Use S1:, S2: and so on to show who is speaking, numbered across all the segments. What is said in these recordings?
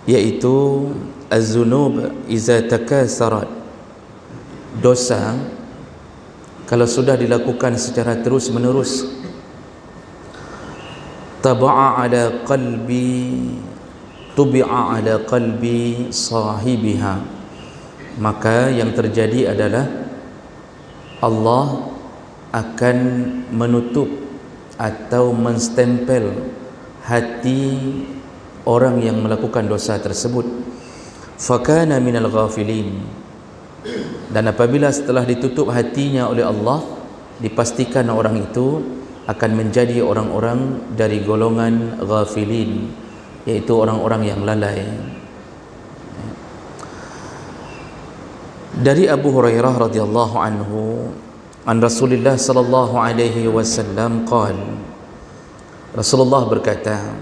S1: yaitu az-zunub iza takasarat, dosa kalau sudah dilakukan secara terus menerus, tubi'a ala qalbi sahibiha, maka yang terjadi adalah Allah akan menutup atau menstempel hati orang yang melakukan dosa tersebut. Fakana minal ghafilin, dan apabila setelah ditutup hatinya oleh Allah, dipastikan orang itu akan menjadi orang-orang dari golongan ghafilin, yaitu orang-orang yang lalai. Dari Abu Hurairah radhiyallahu anhu an Rasulullah sallallahu alaihi wasallam qala, Rasulullah berkata,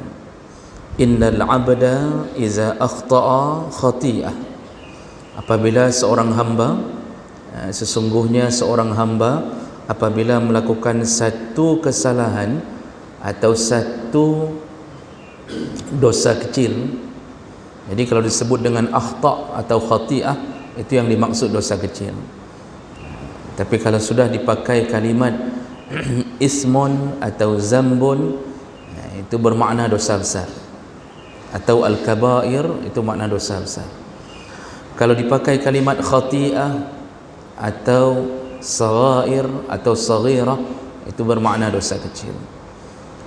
S1: innal abda iza akhta'a khati'ah, apabila seorang hamba, sesungguhnya seorang hamba apabila melakukan satu kesalahan atau satu dosa kecil. Jadi kalau disebut dengan akhta' atau khati'ah, itu yang dimaksud dosa kecil. Tapi kalau sudah dipakai kalimat ismun atau zambun, itu bermakna dosa besar, atau al-kabair, itu makna dosa besar. Kalau dipakai kalimat khati'ah atau saghair atau saghirah, itu bermakna dosa kecil.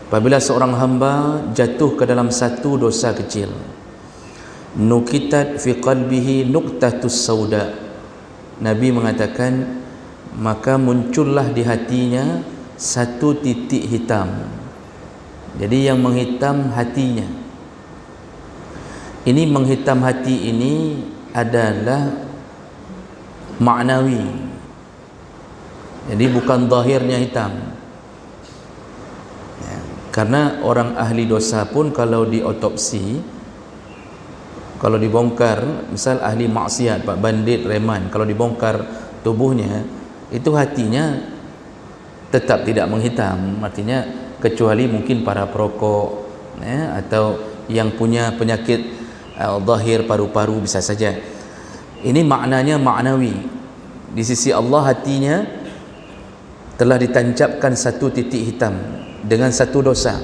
S1: Apabila seorang hamba jatuh ke dalam satu dosa kecil, nukitat fi qalbihi nuqtatus sauda, Nabi mengatakan maka muncullah di hatinya satu titik hitam. Jadi yang menghitam hatinya, ini menghitam hati ini adalah maknawi, jadi bukan zahirnya hitam. Karena orang ahli dosa pun kalau diotopsi, kalau dibongkar, misal ahli maksiat, pak bandit, reman, kalau dibongkar tubuhnya, itu hatinya tetap tidak menghitam. Artinya kecuali mungkin para perokok, atau yang punya penyakit zahir paru-paru bisa saja. Ini maknanya maknawi. Di sisi Allah hatinya telah ditancapkan satu titik hitam dengan satu dosa.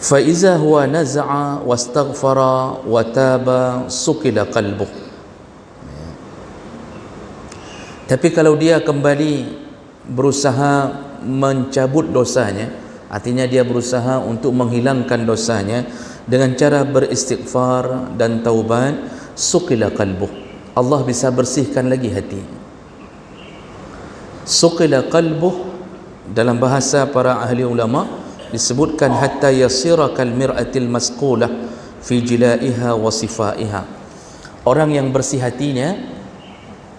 S1: Fa iza huwa naza'a wastaghfara wa taba suqila qalbuh. Tapi kalau dia kembali berusaha mencabut dosanya, artinya dia berusaha untuk menghilangkan dosanya dengan cara beristighfar dan taubat, suqila qalbuh, Allah bisa bersihkan lagi hati. Suqila qalbuh dalam bahasa para ahli ulama disebutkan hatta yasira kal mir'atil masqulah fi jilaiha wa sifaiha. Orang yang bersih hatinya,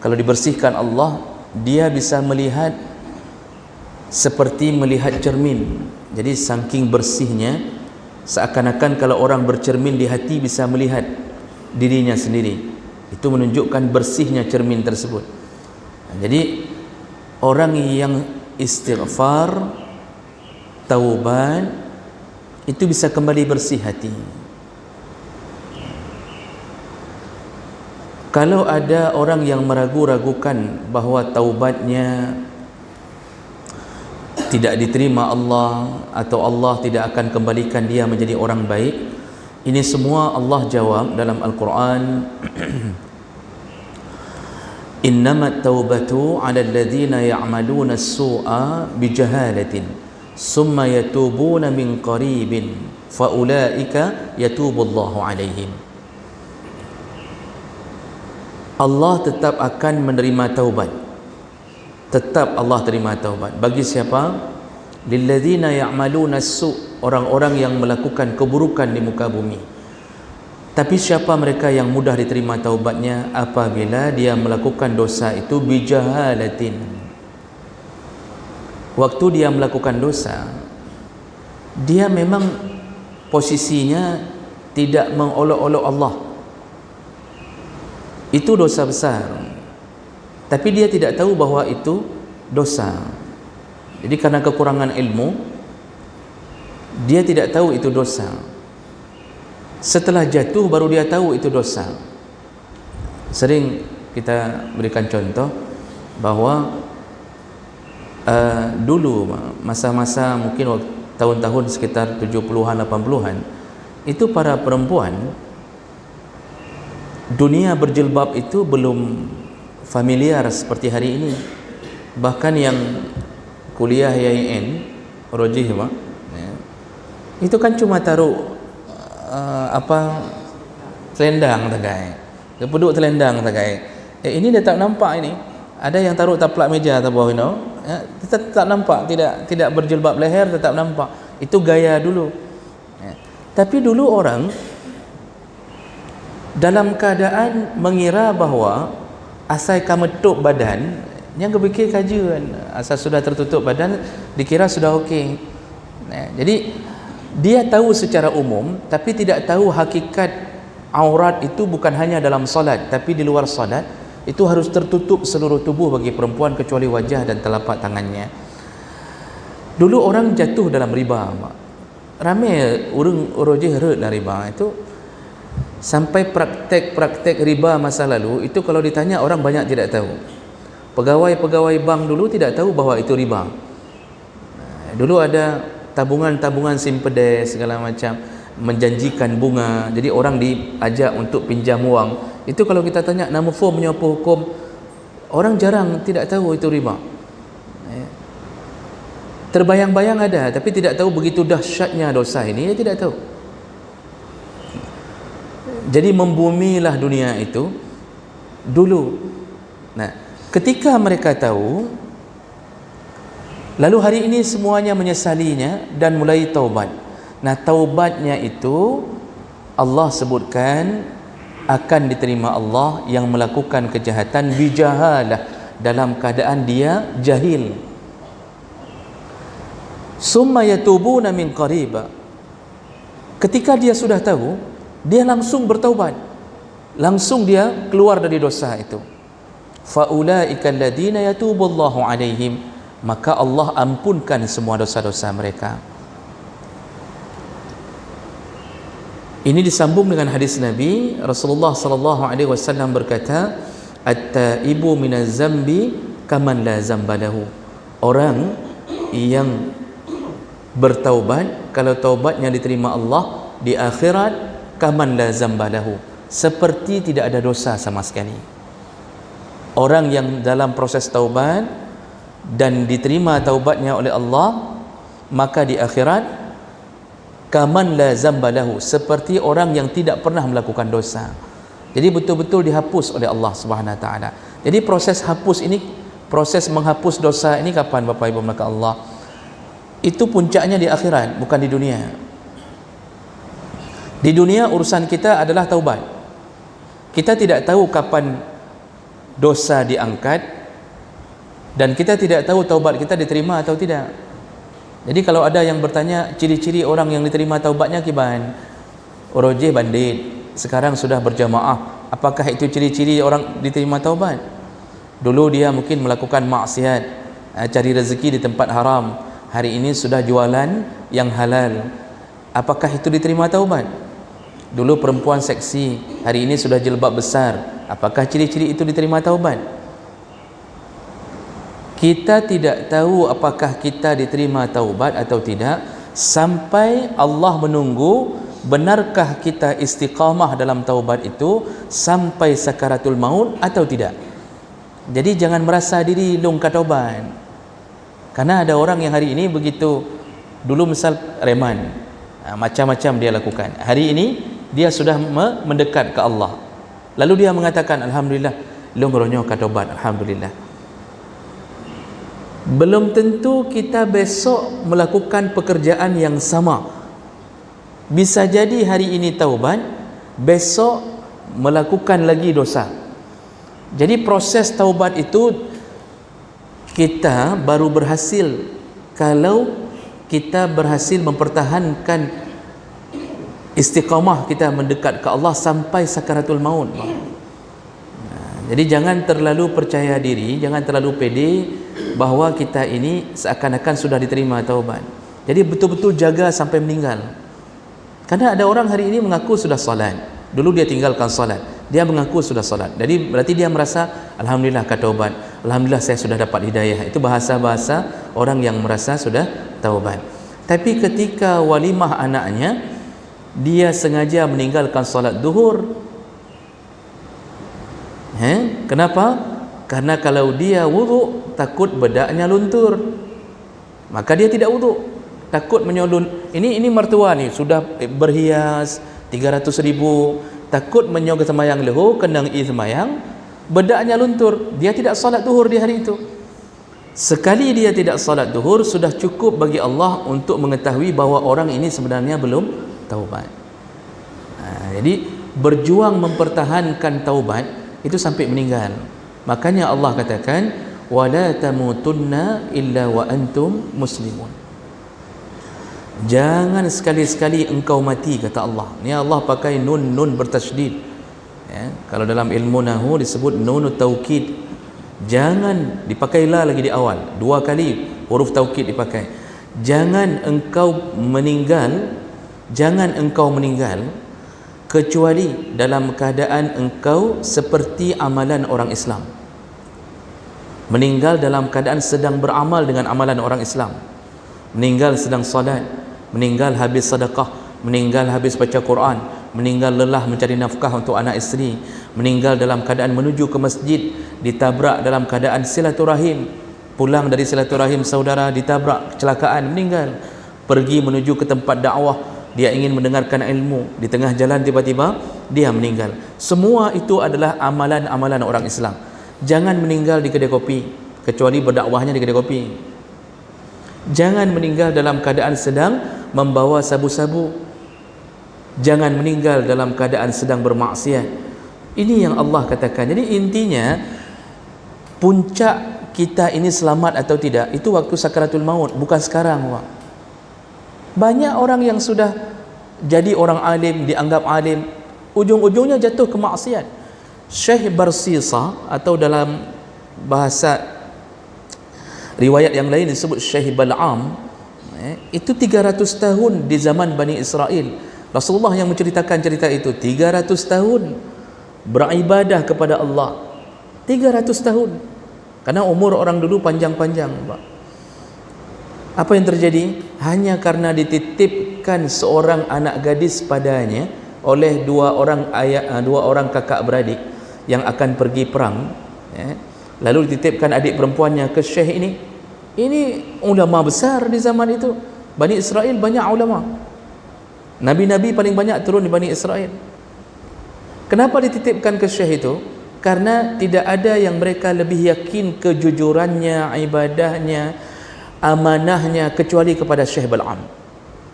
S1: kalau dibersihkan Allah, dia bisa melihat seperti melihat cermin. Jadi saking bersihnya, seakan-akan kalau orang bercermin di hati bisa melihat dirinya sendiri. Itu menunjukkan bersihnya cermin tersebut. Jadi orang yang istighfar, taubat, itu bisa kembali bersih hati. Kalau ada orang yang meragu-ragukan bahawa taubatnya tidak diterima Allah, atau Allah tidak akan kembalikan dia menjadi orang baik, ini semua Allah jawab dalam Al-Quran. Innamat taubatu 'ala alladhina ya'maluna as-su'a bijahalatin summa yatubuna min qaribin fa ulaika yatubullahu 'alaihim. Allah tetap akan menerima taubat. Tetap Allah terima taubat. Bagi siapa? Lilladzina ya'maluna as-su', orang-orang yang melakukan keburukan di muka bumi. Tapi siapa mereka yang mudah diterima taubatnya? Apabila dia melakukan dosa itu bijahalatin. Waktu dia melakukan dosa, dia memang posisinya tidak mengolok-olok Allah. Itu dosa besar, tapi dia tidak tahu bahwa itu dosa. Jadi karena kekurangan ilmu, dia tidak tahu itu dosa. Setelah jatuh baru dia tahu itu dosa. Sering kita berikan contoh bahawa dulu masa-masa mungkin tahun-tahun sekitar 70-an 80-an itu para perempuan, dunia berjilbab itu belum familiar seperti hari ini. Bahkan yang kuliah YIN Rojih itu kan cuma taruh selendang tagai, kepeduk selendang tagai. Ini dia tak nampak ini. Ada yang taruh taplak meja atau bawah tak nampak, tidak berjilbab leher tetap nampak. Itu gaya dulu. Tapi dulu orang dalam keadaan mengira bahawa asal kametuk badan, yang kepikir kajian asal sudah tertutup badan dikira sudah okey. Jadi dia tahu secara umum, tapi tidak tahu hakikat aurat itu bukan hanya dalam solat, tapi di luar solat itu harus tertutup seluruh tubuh bagi perempuan kecuali wajah dan telapak tangannya. Dulu orang jatuh dalam riba, ramai orang rojih dalam riba itu, sampai praktek riba masa lalu itu kalau ditanya orang banyak tidak tahu. Pegawai-pegawai bank dulu tidak tahu bahawa itu riba. Dulu ada tabungan-tabungan simpedes segala macam, menjanjikan bunga. Jadi orang diajak untuk pinjam wang. Itu kalau kita tanya nama formnya apa hukum, orang jarang tidak tahu itu riba. Terbayang-bayang ada, tapi tidak tahu begitu dahsyatnya dosa ini, dia tidak tahu. Jadi membumilah dunia itu dulu. Nah, ketika mereka tahu, lalu hari ini semuanya menyesalinya dan mulai taubat. Nah, taubatnya itu Allah sebutkan akan diterima Allah yang melakukan kejahatan bijahalah, dalam keadaan dia jahil. Summa yatubuna min qariba. Ketika dia sudah tahu, dia langsung bertaubat. Langsung dia keluar dari dosa itu. Fa ulaika alladziina yatubullahu alaihim, maka Allah ampunkan semua dosa-dosa mereka. Ini disambung dengan hadis Nabi Rasulullah sallallahu alaihi wasallam berkata, at-taibu minaz zambi kaman la zamba lahu. Orang yang bertaubat, kalau taubatnya diterima Allah di akhirat, kaman la zamba lahu, seperti tidak ada dosa sama sekali. Orang yang dalam proses taubat dan diterima taubatnya oleh Allah, maka di akhirat kaman la zamba lahu, seperti orang yang tidak pernah melakukan dosa. Jadi betul-betul dihapus oleh Allah Subhanahu wa taala. Jadi proses hapus ini, proses menghapus dosa ini kapan Bapak Ibu maka Allah? Itu puncaknya di akhirat, bukan di dunia. Di dunia urusan kita adalah taubat. Kita tidak tahu kapan dosa diangkat, dan kita tidak tahu taubat kita diterima atau tidak. Jadi kalau ada yang bertanya ciri-ciri orang yang diterima taubatnya kiban, orojeh bandit, sekarang sudah berjamaah, apakah itu ciri-ciri orang diterima taubat? Dulu dia mungkin melakukan maksiat, cari rezeki di tempat haram, hari ini sudah jualan yang halal, apakah itu diterima taubat? Dulu perempuan seksi, hari ini sudah jilbab besar, apakah ciri-ciri itu diterima taubat? Kita tidak tahu apakah kita diterima taubat atau tidak sampai Allah menunggu benarkah kita istiqamah dalam taubat itu sampai sakaratul maut atau tidak. Jadi jangan merasa diri longkar taubat, karena ada orang yang hari ini begitu, dulu misal reman, macam-macam dia lakukan, hari ini dia sudah mendekat ke Allah, lalu dia mengatakan alhamdulillah longronyo ka taubat, alhamdulillah. Belum tentu kita besok melakukan pekerjaan yang sama. Bisa jadi hari ini taubat, besok melakukan lagi dosa. Jadi proses taubat itu kita baru berhasil kalau kita berhasil mempertahankan istiqamah kita mendekat ke Allah sampai sakaratul maut. Jadi jangan terlalu percaya diri, jangan terlalu pede bahawa kita ini seakan-akan sudah diterima taubat. Jadi betul-betul jaga sampai meninggal. Karena ada orang hari ini mengaku sudah salat, dulu dia tinggalkan salat, dia mengaku sudah salat, jadi berarti dia merasa alhamdulillah kata taubat, alhamdulillah saya sudah dapat hidayah. Itu bahasa-bahasa orang yang merasa sudah taubat. Tapi ketika walimah anaknya, dia sengaja meninggalkan salat zuhur. Kenapa? Karena kalau dia wuduk takut bedaknya luntur, maka dia tidak wuduk, takut menyolun. Ini mertua ni sudah berhias 300,000, takut menyogok semayang leho, kendang semayang, bedaknya luntur, dia tidak salat zuhur di hari itu. Sekali dia tidak salat zuhur, sudah cukup bagi Allah untuk mengetahui bahawa orang ini sebenarnya belum taubat. Jadi berjuang mempertahankan taubat itu sampai meninggal. Makanya Allah katakan wala tamutunna illa wa antum muslimun. Jangan sekali-sekali engkau mati, kata Allah. Ni Allah pakai nun bertasydid. Kalau dalam ilmu nahwu disebut nunut taukid. Jangan dipakai la lagi di awal, 2 kali huruf taukid dipakai. Jangan engkau meninggal kecuali dalam keadaan engkau seperti amalan orang Islam. Meninggal dalam keadaan sedang beramal dengan amalan orang Islam, meninggal sedang salat, meninggal habis sedekah, meninggal habis baca Quran, meninggal lelah mencari nafkah untuk anak isteri, meninggal dalam keadaan menuju ke masjid, ditabrak dalam keadaan silaturahim, pulang dari silaturahim saudara ditabrak, kecelakaan, meninggal, pergi menuju ke tempat dakwah, dia ingin mendengarkan ilmu, di tengah jalan tiba-tiba dia meninggal. Semua itu adalah amalan-amalan orang Islam. Jangan meninggal di kedai kopi, kecuali berdakwahnya di kedai kopi. Jangan meninggal dalam keadaan sedang membawa sabu-sabu. Jangan meninggal dalam keadaan sedang bermaksiat. Ini yang Allah katakan. Jadi intinya, puncak kita ini selamat atau tidak itu waktu sakaratul maut, bukan sekarang, Pak. Banyak orang yang sudah jadi orang alim, dianggap alim, ujung-ujungnya jatuh ke maksiat. Syekh Barsisa, atau dalam bahasa riwayat yang lain disebut Syekh Bal'am, itu 300 tahun di zaman Bani Israel. Rasulullah yang menceritakan cerita itu, 300 tahun beribadah kepada Allah. 300 tahun. Karena umur orang dulu panjang-panjang, Pak. Apa yang terjadi? Hanya karena dititipkan seorang anak gadis padanya oleh dua orang kakak beradik yang akan pergi perang, lalu dititipkan adik perempuannya ke syekh ini. Ini ulama besar di zaman itu. Bani Israel banyak ulama. Nabi-nabi paling banyak turun di Bani Israel. Kenapa dititipkan ke syekh itu? Karena tidak ada yang mereka lebih yakin kejujurannya, ibadahnya, amanahnya kecuali kepada Syekh Bal'am.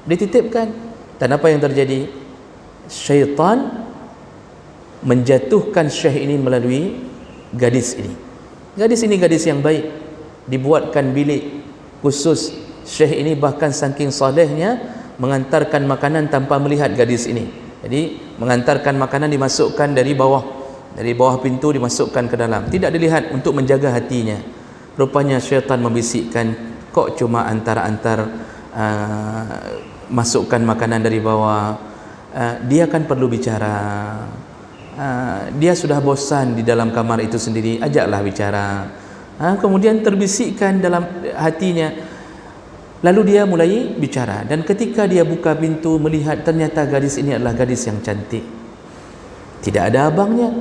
S1: Dititipkan. Dan apa yang terjadi? Syaitan menjatuhkan syekh ini melalui gadis ini. Gadis ini gadis yang baik, dibuatkan bilik khusus. Syekh ini bahkan saking salehnya mengantarkan makanan tanpa melihat gadis ini. Jadi mengantarkan makanan dimasukkan dari bawah pintu, dimasukkan ke dalam, tidak dilihat, untuk menjaga hatinya. Rupanya syaitan membisikkan, kok cuma antar-antar masukkan makanan dari bawah, dia kan perlu bicara, dia sudah bosan di dalam kamar itu sendiri, ajaklah bicara. Kemudian terbisikkan dalam hatinya, lalu dia mulai bicara. Dan ketika dia buka pintu, melihat ternyata gadis ini adalah gadis yang cantik, tidak ada abangnya.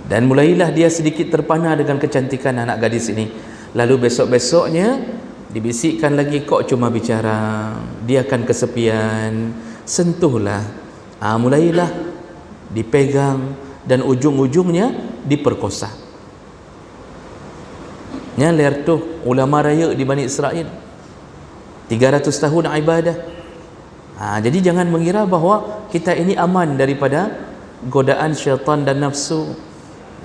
S1: Dan mulailah dia sedikit terpana dengan kecantikan anak gadis ini. Lalu besok-besoknya dibisikkan lagi, kok cuma bicara, dia akan kesepian, sentuhlah. Mulailah dipegang dan ujung-ujungnya diperkosa. Lihat tu ulama raya di Bani Israel, 300 tahun ibadah. Jadi jangan mengira bahawa kita ini aman daripada godaan syaitan dan nafsu.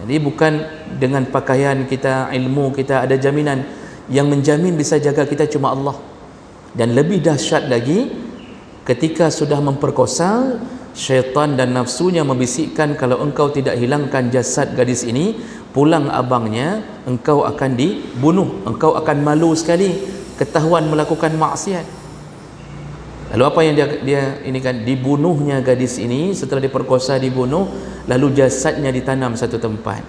S1: Jadi bukan dengan pakaian kita, ilmu kita ada jaminan. Yang menjamin bisa jaga kita cuma Allah. Dan lebih dahsyat lagi, ketika sudah memperkosa, syaitan dan nafsunya membisikkan, kalau engkau tidak hilangkan jasad gadis ini, pulang abangnya, engkau akan dibunuh, engkau akan malu sekali, ketahuan melakukan maksiat. Lalu apa yang dia ini kan, dibunuhnya gadis ini. Setelah diperkosa, dibunuh, lalu jasadnya ditanam satu tempat.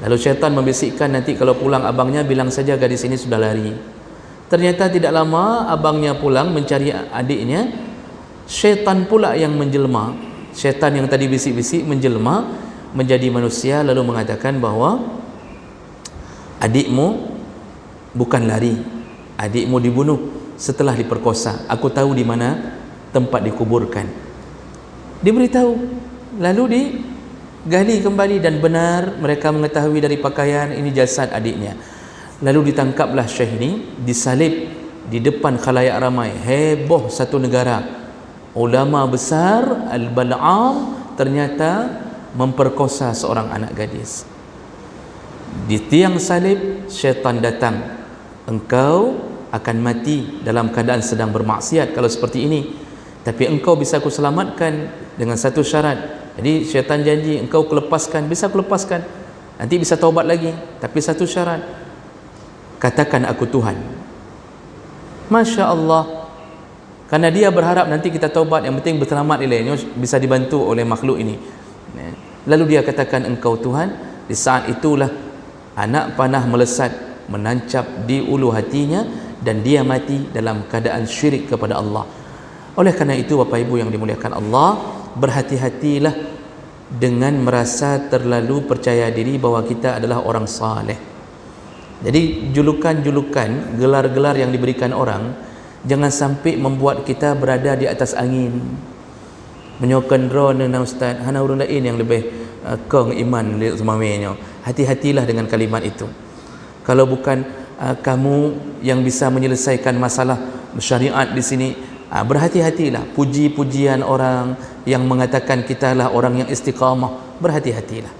S1: Lalu syaitan membisikkan, nanti kalau pulang abangnya bilang saja gadis ini sudah lari. Ternyata tidak lama abangnya pulang mencari adiknya, syaitan pula yang menjelma. Syaitan yang tadi bisik-bisik menjelma menjadi manusia, lalu mengatakan bahawa adikmu bukan lari, adikmu dibunuh setelah diperkosa. Aku tahu di mana tempat dikuburkan. Diberitahu, lalu digali kembali, dan benar mereka mengetahui dari pakaian ini jasad adiknya. Lalu ditangkaplah Syekh ini, disalib di depan khalayak ramai. Heboh satu negara. Ulama besar Al-Bal'am ternyata memperkosa seorang anak gadis. Di tiang salib, syaitan datang. Engkau akan mati dalam keadaan sedang bermaksiat kalau seperti ini, tapi engkau bisa aku selamatkan dengan satu syarat. Jadi syaitan janji, engkau kulepaskan, bisa kulepaskan, nanti bisa taubat lagi, tapi satu syarat, katakan aku Tuhan. Masya Allah, karena dia berharap nanti kita taubat, yang penting berselamat ilainya, bisa dibantu oleh makhluk ini. Lalu dia katakan engkau Tuhan. Di saat itulah anak panah melesat menancap di ulu hatinya, dan dia mati dalam keadaan syirik kepada Allah. Oleh kerana itu, Bapak Ibu yang dimuliakan Allah, berhati-hatilah dengan merasa terlalu percaya diri bahawa kita adalah orang saleh. Jadi julukan-julukan, gelar-gelar yang diberikan orang jangan sampai membuat kita berada di atas angin. Menyokan drone dengan ustaz, hana urang lain yang lebih kong iman semamanya. Hati-hatilah dengan kalimat itu. Kalau bukan kamu yang bisa menyelesaikan masalah syariat di sini, berhati-hatilah. Puji-pujian orang yang mengatakan kita lah orang yang istiqamah, berhati-hatilah.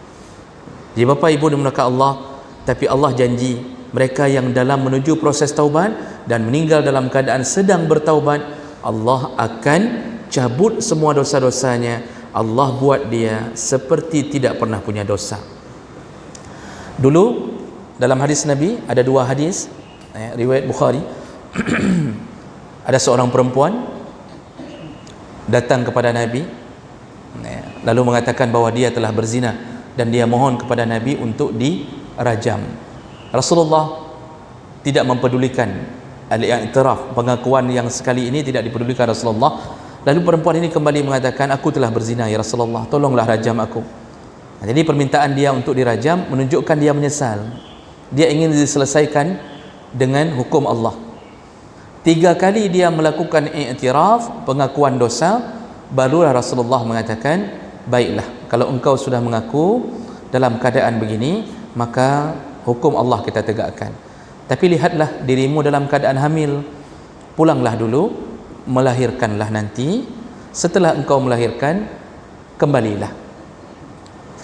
S1: Jadi Bapak Ibu dimuliakan Allah, tapi Allah janji mereka yang dalam menuju proses taubat dan meninggal dalam keadaan sedang bertaubat, Allah akan cabut semua dosa-dosanya. Allah buat dia seperti tidak pernah punya dosa. Dulu dalam hadis Nabi ada dua hadis, riwayat Bukhari. Ada seorang perempuan datang kepada Nabi, lalu mengatakan bahawa dia telah berzina, dan dia mohon kepada Nabi untuk dirajam. Rasulullah tidak mempedulikan al-i'tiraf, pengakuan yang sekali ini tidak dipedulikan Rasulullah. Lalu perempuan ini kembali mengatakan, aku telah berzina ya Rasulullah, tolonglah rajam aku. Jadi permintaan dia untuk dirajam menunjukkan dia menyesal. Dia ingin diselesaikan dengan hukum Allah. 3 kali dia melakukan i'tiraf, pengakuan dosa, barulah Rasulullah mengatakan, baiklah, kalau engkau sudah mengaku dalam keadaan begini, maka hukum Allah kita tegakkan. Tapi lihatlah dirimu dalam keadaan hamil, pulanglah dulu, melahirkanlah nanti. Setelah engkau melahirkan, kembalilah.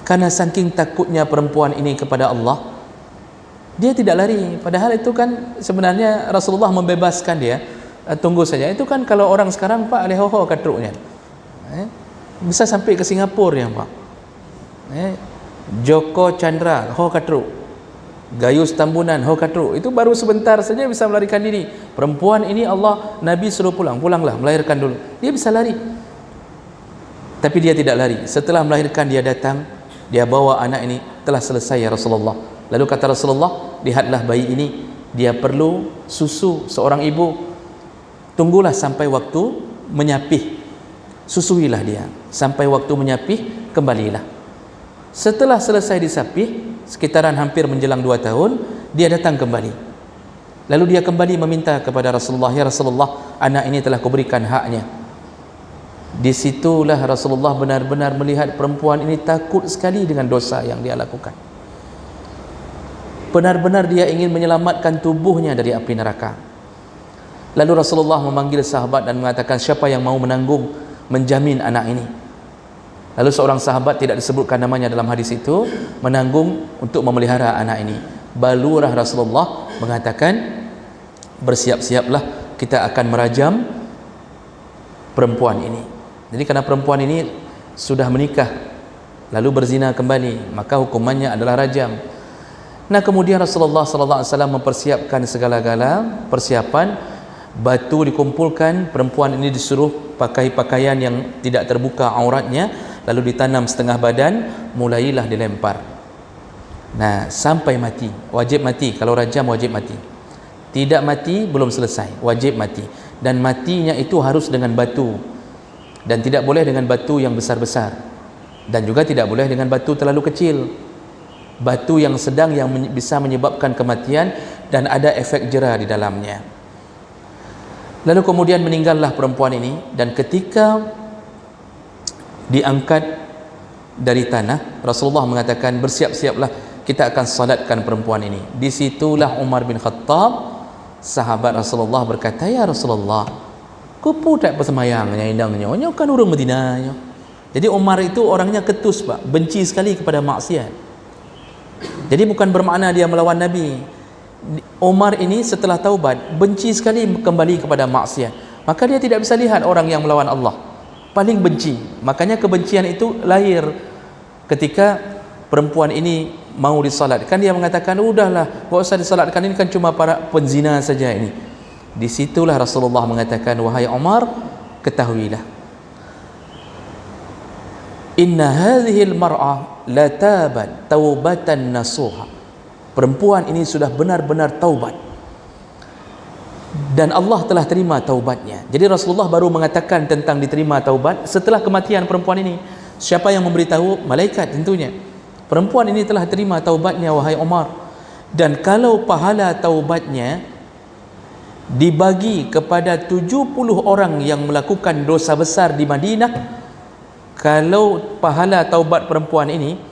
S1: Karena saking takutnya perempuan ini kepada Allah, dia tidak lari. Padahal itu kan sebenarnya Rasulullah membebaskan dia. Tunggu saja. Itu kan kalau orang sekarang, Pak, ada ho-ho katruknya. Bisa sampai ke Singapura ya, Pak. Joko Chandra, ho katruk. Gayus Tambunan, ho katruk. Itu baru sebentar saja bisa melarikan diri. Perempuan ini Allah, Nabi suruh pulang. Pulanglah, melahirkan dulu. Dia bisa lari. Tapi dia tidak lari. Setelah melahirkan, dia datang. Dia bawa anak ini, telah selesai ya Rasulullah. Lalu kata Rasulullah, lihatlah bayi ini, dia perlu susu seorang ibu. Tunggulah sampai waktu menyapih, susuilah dia. Sampai waktu menyapih, kembalilah. Setelah selesai disapih, sekitaran hampir menjelang 2 tahun, dia datang kembali. Lalu dia kembali meminta kepada Rasulullah, ya Rasulullah, anak ini telah kuberikan haknya. Disitulah Rasulullah benar-benar melihat perempuan ini takut sekali dengan dosa yang dia lakukan. Benar-benar dia ingin menyelamatkan tubuhnya dari api neraka. Lalu Rasulullah memanggil sahabat dan mengatakan, siapa yang mau menanggung, menjamin anak ini? Lalu seorang sahabat, tidak disebutkan namanya dalam hadis itu, menanggung untuk memelihara anak ini. Balurah Rasulullah mengatakan, bersiap-siaplah, kita akan merajam perempuan ini. Jadi karena perempuan ini sudah menikah lalu berzina kembali, maka hukumannya adalah rajam. Nah, kemudian Rasulullah sallallahu alaihi wasallam mempersiapkan segala-gala persiapan, Batu dikumpulkan, perempuan ini disuruh pakai pakaian yang tidak terbuka auratnya, lalu ditanam setengah badan, mulailah dilempar. Nah, sampai mati, wajib mati. Kalau rajam wajib mati. Tidak mati belum selesai, wajib mati. Dan matinya itu harus dengan batu, dan tidak boleh dengan batu yang besar-besar, dan juga tidak boleh dengan batu terlalu kecil. Batu yang sedang yang bisa menyebabkan kematian dan ada efek jera di dalamnya. Lalu kemudian meninggallah perempuan ini, dan ketika diangkat dari tanah, Rasulullah mengatakan, bersiap-siaplah, kita akan salatkan perempuan ini. Disitulah Umar bin Khattab, sahabat Rasulullah, berkata, ya Rasulullah, kupu tak persemayangnya indangnya, nya kan orang Madinah. Jadi Umar itu orangnya ketus, Pak, benci sekali kepada maksiat. Jadi bukan bermakna dia melawan Nabi. Umar ini setelah taubat benci sekali kembali kepada maksiat, maka dia tidak bisa lihat orang yang melawan Allah, paling benci. Makanya kebencian itu lahir ketika perempuan ini mau disalatkan. Dia mengatakan, udahlah, gak usah disalatkan, ini kan cuma para penzina saja ini. Disitulah Rasulullah mengatakan, wahai Umar, ketahuilah, inna hadhil mar'ah la tabat taubatan nasuha. Perempuan ini sudah benar-benar taubat, dan Allah telah terima taubatnya. Jadi Rasulullah baru mengatakan tentang diterima taubat setelah kematian perempuan ini. Siapa yang memberitahu? Malaikat tentunya. Perempuan ini telah terima taubatnya, wahai Umar. Dan kalau pahala taubatnya dibagi kepada 70 orang yang melakukan dosa besar di Madinah, kalau pahala taubat perempuan ini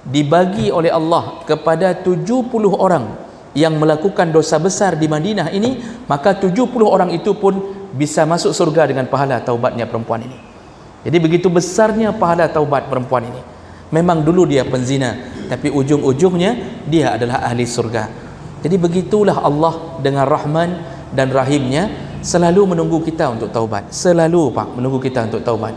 S1: dibagi oleh Allah kepada 70 orang yang melakukan dosa besar di Madinah ini, maka 70 orang itu pun bisa masuk surga dengan pahala taubatnya perempuan ini. Jadi begitu besarnya pahala taubat perempuan ini. Memang dulu dia penzina, tapi ujung-ujungnya dia adalah ahli surga. Jadi begitulah Allah dengan Rahman dan Rahimnya selalu menunggu kita untuk taubat. Selalu, Pak, menunggu kita untuk taubat.